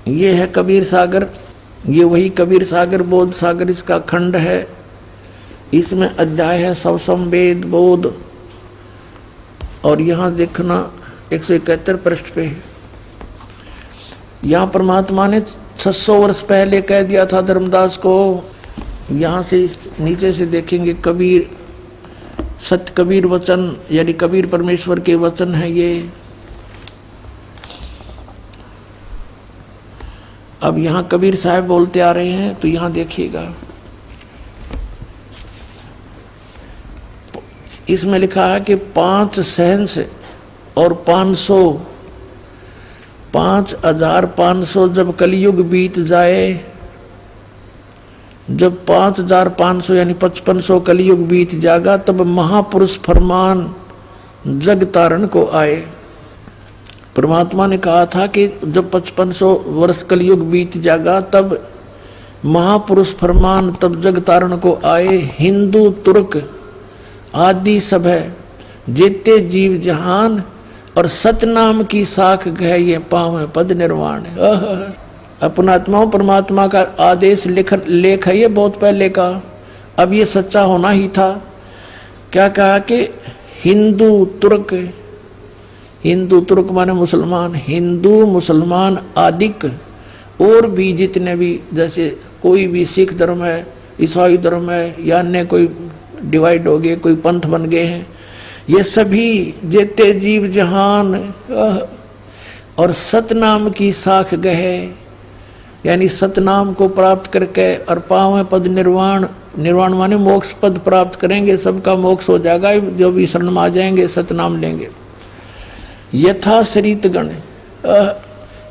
ये है कबीर सागर, ये वही कबीर सागर बोध सागर इसका खंड है। इसमें अध्याय है सव संवेद बोध। और यहाँ देखना 171 पृष्ठ पे यहाँ परमात्मा ने 600 वर्ष पहले कह दिया था धर्मदास को। यहाँ से नीचे से देखेंगे कबीर सत्य कबीर वचन, यानी कबीर परमेश्वर के वचन है ये। अब यहाँ कबीर साहब बोलते आ रहे हैं, तो यहाँ देखिएगा, इसमें लिखा है कि 5 सहंस और 5500 जब कलयुग बीत जाए, जब 5500 यानी 5500 कलयुग बीत जाएगा, तब महापुरुष फरमान जग तारण को आए। परमात्मा ने कहा था कि जब 5500 वर्ष कलयुग बीत जाएगा तब महापुरुष फरमान तब जग तारण को आए। हिंदू तुर्क आदि सब है जेते जीव जहान, और सतनाम की साख गए ये पाँव पद निर्वाण। अपनात्माओं परमात्मा का आदेश लेख है ये बहुत पहले का, अब ये सच्चा होना ही था। क्या कहा कि हिंदू तुर्क माने मुसलमान, हिंदू मुसलमान आदिक और भी जितने भी, जैसे कोई भी सिख धर्म है, ईसाई धर्म है, या अन्य कोई डिवाइड हो गए, कोई पंथ बन गए हैं, ये सभी जेते जीव जहान और सतनाम की साख गए, यानी सतनाम को प्राप्त करके और पावे पद निर्वाण। निर्वाण माने मोक्ष पद प्राप्त करेंगे, सबका मोक्ष हो जाएगा जो भी शरण में आ जाएंगे, सतनाम लेंगे। यथा शरीत गण,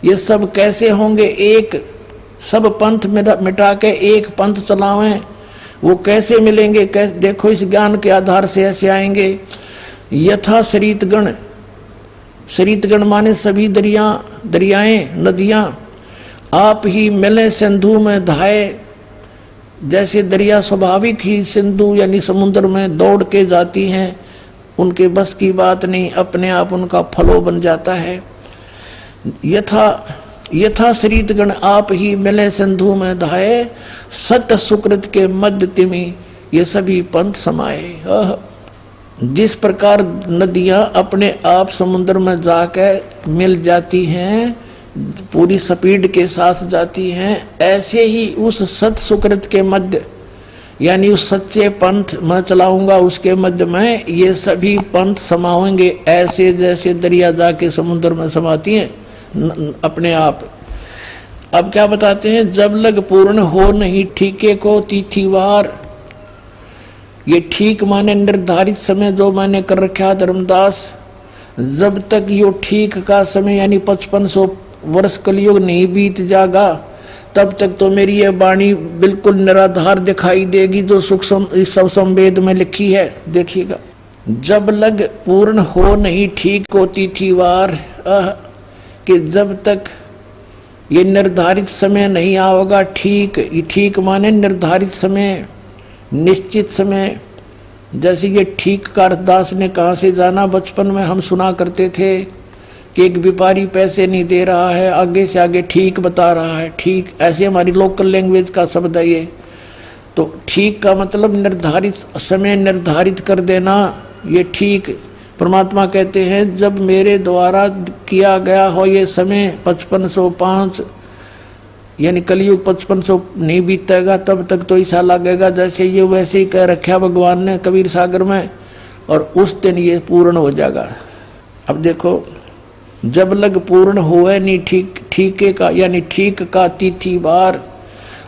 ये सब कैसे होंगे? एक सब पंथ मिटा के एक पंथ चलावें, वो कैसे मिलेंगे? देखो इस ज्ञान के आधार से ऐसे आएंगे। यथा शरीतगण, शरीतगण माने सभी दरियाएं नदियां आप ही मिले सिंधु में धाये। जैसे दरिया स्वाभाविक ही सिंधु यानी समुद्र में दौड़ के जाती हैं, उनके बस की बात नहीं, अपने आप उनका फलो बन जाता है। यथा शरीतगण आप ही मिले सिंधु में धाये, सत सुकृत के मध्य तिमि ये सभी पंथ समाये। जिस प्रकार नदियां अपने आप समुद्र में जाकर मिल जाती हैं, पूरी स्पीड के साथ जाती हैं, ऐसे ही उस सत सुकृत के मध्य यानी उस सच्चे पंथ मैं चलाऊंगा, उसके मध्य में ये सभी पंथ समाएंगे, ऐसे जैसे दरिया जाके समुद्र में समाती हैं अपने आप। अब क्या बताते हैं? जब लग पूर्ण हो नहीं ठीके को तिथिवार। ये ठीक माने निर्धारित समय जो मैंने कर रखा धर्मदास, जब तक यो ठीक का समय यानी 5500 वर्ष कलयुग नहीं बीत जाएगा, तब तक तो मेरी ये वाणी बिल्कुल निराधार दिखाई देगी जो इस सब संवेद में लिखी है। देखिएगा, जब लग पूर्ण हो नहीं ठीक को तिथिवार, कि जब तक ये निर्धारित समय नहीं आओगा ठीक माने निर्धारित समय, निश्चित समय। जैसे ये ठीक का अर्थदास ने कहाँ से जाना? बचपन में हम सुना करते थे कि एक व्यापारी पैसे नहीं दे रहा है, आगे से आगे ठीक बता रहा है। ठीक ऐसे हमारी लोकल लैंग्वेज का शब्द है ये। तो ठीक का मतलब निर्धारित समय निर्धारित कर देना, ये ठीक। परमात्मा कहते हैं जब मेरे द्वारा किया गया हो ये समय 5505 यानी कलयुग 5500 नहीं बीतेगा, तब तक तो ऐसा लगेगा जैसे ये वैसे ही कह रखा भगवान ने कबीर सागर में, और उस दिन ये पूर्ण हो जाएगा। अब देखो, जब लग पूर्ण हुए नहीं ठीके का यानी ठीक का तिथिवार,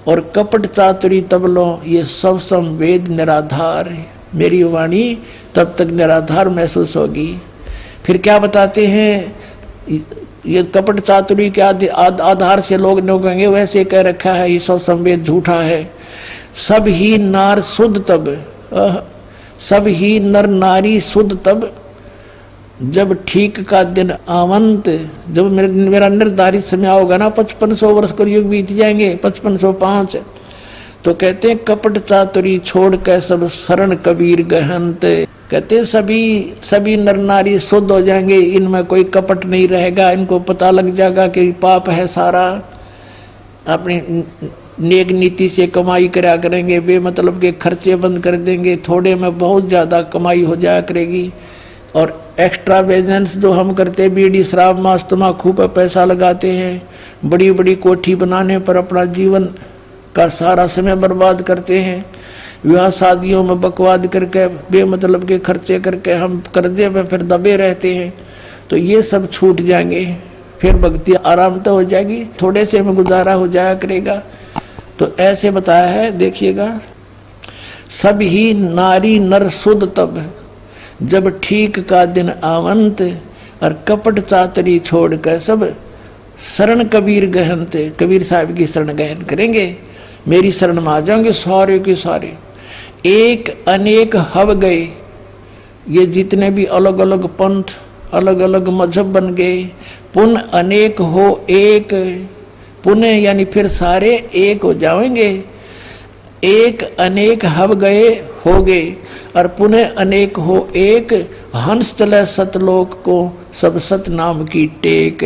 और कपट चातुरी तब लो ये सब संवेद निराधार है। मेरी वाणी तब तक निराधार महसूस होगी। फिर क्या बताते हैं? ये कपट चातुरी के आधार से लोग कहेंगे वैसे कह रखा है, ये सब संवेद झूठा है। सब ही नार शुद्ध तब, सब ही नर नारी शुद्ध तब, जब ठीक का दिन आवंत, जब मेरा निर्धारित समय होगा ना, 5500 वर्ष कलयुग बीत जाएंगे, 5505, तो कहते हैं कपट चातुरी छोड़ के सब शरण कबीर गहंत। कहते हैं सभी नर नारी शुद्ध हो जाएंगे, इनमें कोई कपट नहीं रहेगा, इनको पता लग जाएगा कि पाप है सारा, अपनी नेक नीति से कमाई करा करेंगे, बेमतलब के खर्चे बंद कर देंगे, थोड़े में बहुत ज़्यादा कमाई हो जाया करेगी। और एक्स्ट्रा बिजनेस जो हम करते, बीड़ी शराब मांस तम्बाकू पर पैसा लगाते हैं, बड़ी बड़ी कोठी बनाने पर अपना जीवन का सारा समय बर्बाद करते हैं, विवाह शादियों में बकवाद करके बेमतलब के खर्चे करके हम कर्जे में फिर दबे रहते हैं, तो ये सब छूट जाएंगे, फिर भक्ति आराम तो हो जाएगी, थोड़े से में गुजारा हो जाया करेगा। तो ऐसे बताया है, देखिएगा, सब ही नारी नर शुद्ध तब जब ठीक का दिन आवंत, और कपट चातरी छोड़ कर सब शरण कबीर गहनते, कबीर साहब की शरण गहन करेंगे, मेरी शरण में आ जाएंगे सारे के सारे। एक अनेक हव गए, ये जितने भी अलग अलग पंथ अलग अलग मजहब बन गए, पुन अनेक हो एक, पुण्य यानी फिर सारे एक हो जाएंगे। एक अनेक हव गए हो गए, और पुनः अनेक हो एक, हंस चले सतलोक को सब सतनाम की टेक।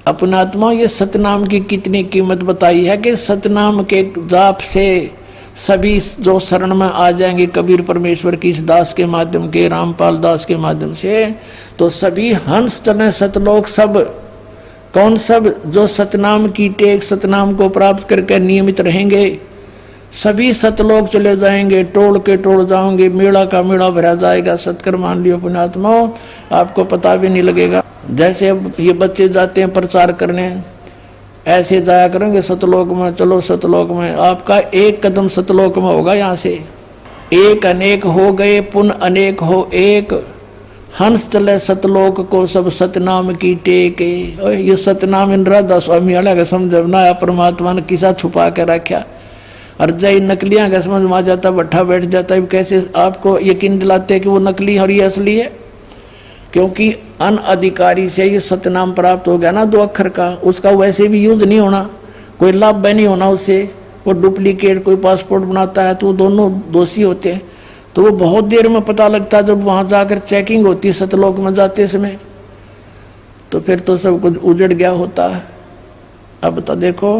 अपना आत्मा, ये सतनाम की कितनी कीमत बताई है कि सतनाम के जाप से सभी जो शरण में आ जाएंगे कबीर परमेश्वर की इस दास के माध्यम के, रामपाल दास के माध्यम से, तो सभी हंस चले सतलोक। सब कौन? सब जो सतनाम की टेक, सतनाम को प्राप्त करके नियमित रहेंगे, सभी सतलोक चले जाएंगे, टोल के टोल जाओगे, मेला का मेला भरा जाएगा। सत्कर मान लियो पुण्यात्माओं, आपको पता भी नहीं लगेगा। जैसे अब ये बच्चे जाते हैं प्रचार करने, ऐसे जाया करेंगे सतलोक में, चलो सतलोक में, आपका एक कदम सतलोक में होगा। यहाँ से एक अनेक हो गए, पुन अनेक हो एक, हंस चले सतलोक को सब सतनाम की टेके। ये सतनाम इन राधा स्वामी वाला का समझना, परमात्मा ने किसा छुपा के रखा, और जय नकलियां का समझ में आ जाता, बैठा बैठ जाता है। कैसे आपको यकीन दिलाते कि वो नकली और ये असली है? क्योंकि अन अधिकारी से ये सतनाम प्राप्त हो गया ना 2 अक्षर का, उसका वैसे भी यूज नहीं होना, कोई लाभ नहीं होना उससे। वो डुप्लीकेट कोई पासपोर्ट बनाता है तो वो दोनों दोषी होते हैं। तो वो बहुत देर में पता लगता है जब वहां जाकर चेकिंग होती है सतलोक में जाते समय, तो फिर तो सब कुछ उजड़ गया होता है। अब तो देखो